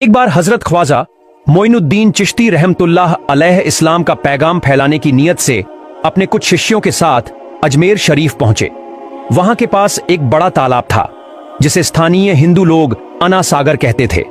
एक बार हजरत ख्वाजा मोइनुद्दीन चिश्ती रहमतुल्लाह अलैह इस्लाम का पैगाम फैलाने की नीयत से अपने कुछ शिष्यों के साथ अजमेर शरीफ पहुंचे। वहां के पास एक बड़ा तालाब था जिसे स्थानीय हिंदू लोग अना सागर कहते थे।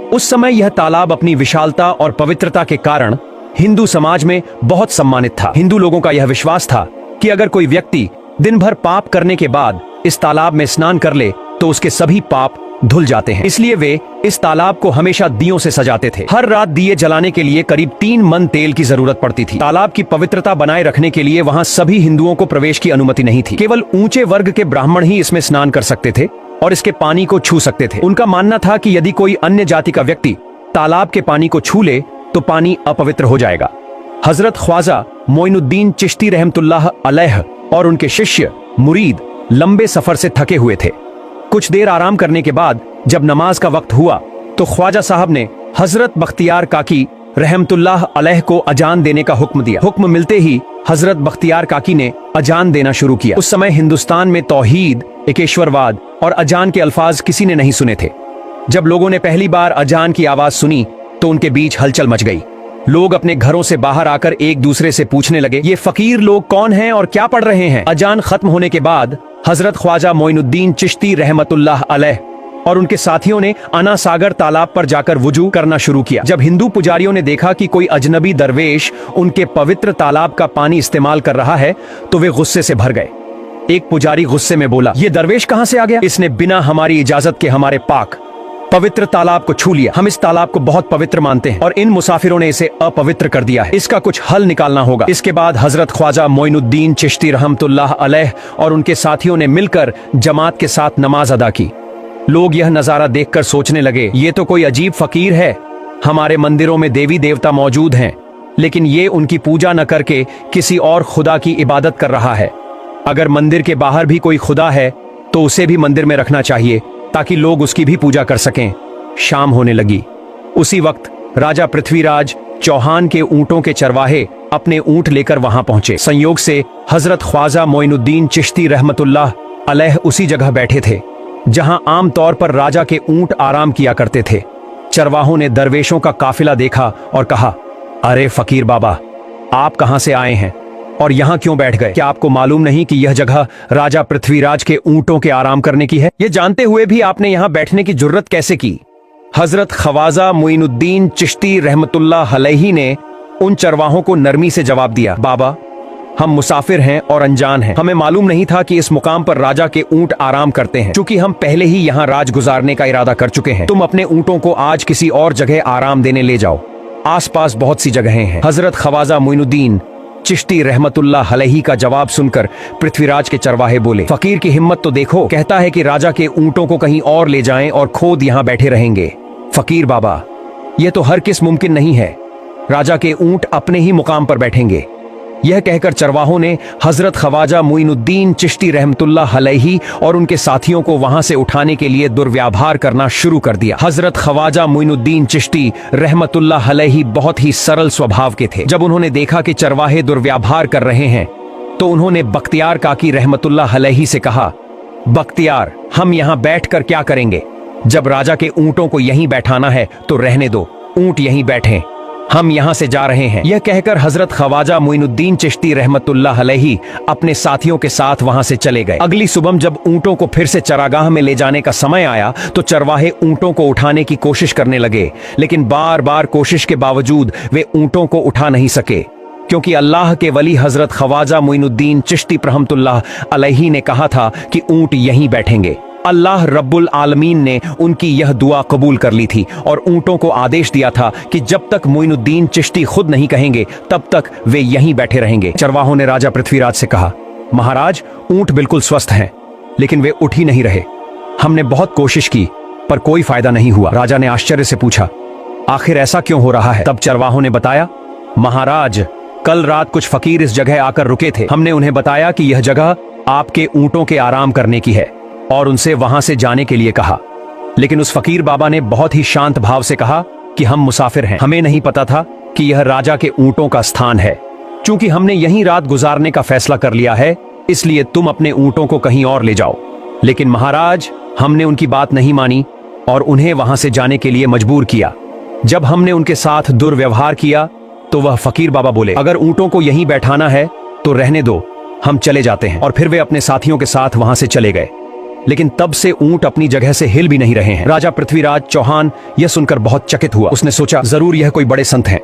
उस समय यह तालाब अपनी विशालता और पवित्रता के कारण हिंदू समाज में बहुत सम्मानित था। हिंदू लोगों का यह विश्वास था कि अगर कोई व्यक्ति दिन भर पाप करने के बाद इस तालाब में स्नान कर ले तो उसके सभी पाप धुल जाते हैं। इसलिए वे इस तालाब को हमेशा दियों से सजाते थे। हर रात दिए जलाने के लिए करीब 3 मन तेल की जरूरत पड़ती थी। तालाब की पवित्रता बनाए रखने के लिए वहां सभी हिंदुओं को प्रवेश की अनुमति नहीं थी। केवल ऊंचे वर्ग के ब्राह्मण ही इसमें स्नान कर सकते थे और इसके पानी को छू सकते थे। उनका मानना था कि यदि कोई अन्य जाति का व्यक्ति तालाब के पानी को छू ले तो पानी अपवित्र हो जाएगा। हजरत ख्वाजा मोइनुद्दीन चिश्ती रहमतुल्लाह अलैह और उनके शिष्य मुरीद लंबे सफर से थके हुए थे। कुछ देर आराम करने के बाद जब नमाज का वक्त हुआ तो ख्वाजा साहब ने हजरत बख्तियार काकी रहमतुल्लाह अलैह को अजान देने का हुक्म दिया। हुक्म मिलते ही हजरत बख्तियार काकी ने अजान देना शुरू किया। उस समय हिंदुस्तान में तौहीद, एकेश्वरवाद और अजान के अल्फाज किसी ने नहीं सुने थे। जब लोगों ने पहली बार अजान की आवाज सुनी तो उनके बीच हलचल मच गई। लोग अपने घरों से बाहर आकर एक दूसरे से पूछने लगे, ये फकीर लोग कौन हैं और क्या पढ़ रहे हैं। अजान खत्म होने के बाद हजरत ख्वाजा मोइनुद्दीन चिश्ती रहमतुल्लाह अलैह और उनके साथियों ने अना सागर तालाब पर जाकर वुजू करना शुरू किया। जब हिंदू पुजारियों ने देखा कि कोई अजनबी दरवेश उनके पवित्र तालाब का पानी इस्तेमाल कर रहा है तो वे गुस्से से भर गए। एक पुजारी गुस्से में बोला, ये दरवेश कहां से आ गया? इसने बिना हमारी इजाजत के हमारे पाक पवित्र तालाब को छू लिया। हम इस तालाब को बहुत पवित्र मानते हैं और इन मुसाफिरों ने इसे अपवित्र कर दिया है। इसका कुछ हल निकालना होगा। इसके बाद हजरत ख्वाजा मोइनुद्दीन चिश्ती रहमतुल्लाह अलैह और उनके साथियों ने मिलकर जमात के साथ नमाज अदा की। लोग यह नजारा देखकर सोचने लगे, ये तो कोई अजीब फकीर है। हमारे मंदिरों में देवी देवता मौजूद हैं, लेकिन ये उनकी पूजा न करके किसी और खुदा की इबादत कर रहा है। अगर मंदिर के बाहर भी कोई खुदा है तो उसे भी मंदिर में रखना चाहिए ताकि लोग उसकी भी पूजा कर सकें। शाम होने लगी। उसी वक्त राजा पृथ्वीराज चौहान के ऊंटों के चरवाहे अपने ऊंट लेकर वहां पहुंचे। संयोग से हजरत ख्वाजा मोइनुद्दीन चिश्ती रहमतुल्लाह अलैह उसी जगह बैठे थे जहां आम तौर पर राजा के ऊंट आराम किया करते थे। चरवाहों ने दरवेशों का काफिला देखा और कहा, अरे फकीर बाबा, आप कहां से आए हैं और यहाँ क्यों बैठ गए? क्या आपको मालूम नहीं कि यह जगह राजा पृथ्वीराज के ऊंटों के आराम करने की है? ये जानते हुए भी आपने यहाँ बैठने की जुर्रत कैसे की? हजरत ख्वाजा मोइनुद्दीन चिश्ती रहमतुल्लाह अलैही ने उन चरवाहों को नरमी से जवाब दिया, बाबा, हम मुसाफिर हैं और अनजान हैं। हमें मालूम नहीं था कि इस मुकाम पर राजा के ऊंट आराम करते हैं। चूंकि हम पहले ही यहाँ राज गुजारने का इरादा कर चुके हैं, तुम अपने ऊंटों को आज किसी और जगह आराम देने ले जाओ। आसपास बहुत सी जगहें हैं। हजरत ख्वाजा मोइनुद्दीन चिश्ती रहमतुल्लाह अलैही का जवाब सुनकर पृथ्वीराज के चरवाहे बोले, फकीर की हिम्मत तो देखो, कहता है कि राजा के ऊंटों को कहीं और ले जाएं और खुद यहाँ बैठे रहेंगे। फकीर बाबा, यह तो हर किस मुमकिन नहीं है। राजा के ऊंट अपने ही मुकाम पर बैठेंगे। यह कहकर चरवाहों ने हजरत ख्वाजा मोइनुद्दीन चिश्ती रहमतुल्लाह अलैही और उनके साथियों को वहां से उठाने के लिए दुर्व्यवहार करना शुरू कर दिया। हजरत ख्वाजा मोइनुद्दीन चिश्ती रहमतुल्लाह अलैही बहुत ही सरल स्वभाव के थे। जब उन्होंने देखा कि चरवाहे दुर्व्यवहार कर रहे हैं तो उन्होंने बख्तियार काकी रहमतुल्लाह अलैही से कहा, बख्तियार, हम यहाँ बैठकर क्या करेंगे? जब राजा के ऊंटों को यहीं बैठाना है तो रहने दो, ऊंट यहीं बैठें, हम यहाँ से जा रहे हैं। यह कहकर हजरत ख्वाजा मोइनुद्दीन चिश्ती रहमतुल्लाह अलैही अपने साथियों के साथ वहां से चले गए। अगली सुबह जब ऊंटों को फिर से चरागाह में ले जाने का समय आया तो चरवाहे ऊंटों को उठाने की कोशिश करने लगे, लेकिन बार बार कोशिश के बावजूद वे ऊंटों को उठा नहीं सके, क्योंकि अल्लाह के वली हजरत ख्वाजा मोइनुद्दीन चिश्ती रहमतुल्लाह अलैही ने कहा था कि ऊंट यहीं बैठेंगे। अल्लाह रब्बुल आलमीन ने उनकी यह दुआ कबूल कर ली थी और ऊंटों को आदेश दिया था कि जब तक मोइनुद्दीन चिश्ती खुद नहीं कहेंगे तब तक वे यहीं बैठे रहेंगे। चरवाहों ने राजा पृथ्वीराज से कहा, महाराज, ऊंट बिल्कुल स्वस्थ हैं, लेकिन वे उठ ही नहीं रहे। हमने बहुत कोशिश की पर कोई फायदा नहीं हुआ। राजा ने आश्चर्य से पूछा, आखिर ऐसा क्यों हो रहा है? तब चरवाहों ने बताया, महाराज, कल रात कुछ फकीर इस जगह आकर रुके थे। हमने उन्हें बताया कि यह जगह आपके ऊंटों के आराम करने की है और उनसे वहां से जाने के लिए कहा, लेकिन उस फकीर बाबा ने बहुत ही शांत भाव से कहा कि हम मुसाफिर हैं, हमें नहीं पता था कि यह राजा के ऊंटों का स्थान है। चूंकि हमने यहीं रात गुजारने का फैसला कर लिया है, इसलिए तुम अपने ऊंटों को कहीं और ले जाओ। लेकिन महाराज, हमने उनकी बात नहीं मानी और उन्हें वहां से जाने के लिए मजबूर किया। जब हमने उनके साथ दुर्व्यवहार किया तो वह फकीर बाबा बोले, अगर ऊंटों को यहीं बैठाना है तो रहने दो, हम चले जाते हैं। और फिर वे अपने साथियों के साथ वहां से चले गए। लेकिन तब से ऊंट अपनी जगह से हिल भी नहीं रहे हैं। राजा पृथ्वीराज चौहान यह सुनकर बहुत चकित हुआ। उसने सोचा, जरूर यह कोई बड़े संत हैं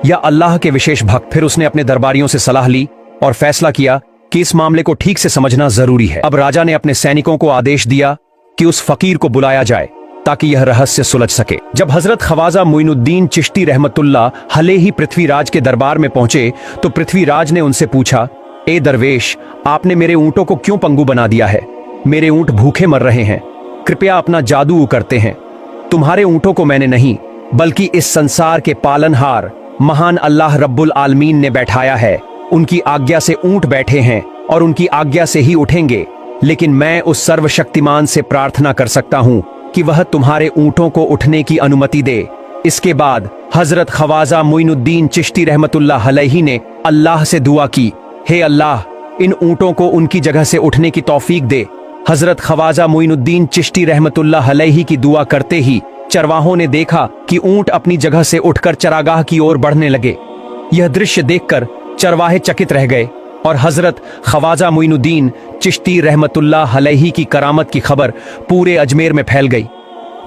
या अल्लाह के विशेष भक्त। फिर उसने अपने दरबारियों से सलाह ली और फैसला किया कि इस मामले को ठीक से समझना जरूरी है। अब राजा ने अपने सैनिकों को आदेश दिया कि उस फकीर को बुलाया जाए ताकि यह रहस्य सुलझ सके। जब हजरत ख्वाजा मोइनुद्दीन चिश्ती रहमतुल्लाह हले ही पृथ्वीराज के दरबार में पहुंचे तो पृथ्वीराज ने उनसे पूछा, ए दरवेश, आपने मेरे ऊंटों को क्यों पंगु बना दिया है? मेरे ऊंट भूखे मर रहे हैं, कृपया अपना जादू करते हैं। तुम्हारे ऊंटों को मैंने नहीं बल्कि इस संसार के पालनहार महान अल्लाह रब्बुल आलमीन ने बैठाया है। उनकी आज्ञा से ऊंट बैठे हैं और उनकी आज्ञा से ही उठेंगे। लेकिन मैं उस सर्वशक्तिमान से प्रार्थना कर सकता हूं कि वह तुम्हारे ऊंटों को उठने की अनुमति दे। इसके बाद हजरत ख्वाजा मोइनुद्दीन चिश्ती रहमतुल्लाह अलैहि ने अल्लाह से दुआ की, हे अल्लाह, इन ऊंटों को उनकी जगह से उठने की तौफीक दे। हजरत ख्वाजा मोइनुद्दीन चिश्ती रहमतुल्लाह अलैहि की दुआ करते ही चरवाहों ने देखा कि ऊंट अपनी जगह से उठकर चरागाह की ओर बढ़ने लगे। यह दृश्य देखकर चरवाहे चकित रह गए और हजरत ख्वाजा मोइनुद्दीन चिश्ती रहमतुल्लाह अलैहि की करामत की खबर पूरे अजमेर में फैल गई।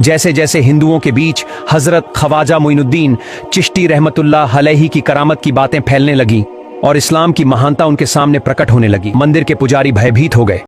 जैसे जैसे हिंदुओं के बीच हजरत ख्वाजा मोइनुद्दीन चिश्ती रहमतुल्लाह अलैहि की करामत की बातें फैलने लगीं और इस्लाम की महानता उनके सामने प्रकट होने लगी, मंदिर के पुजारी भयभीत हो गए।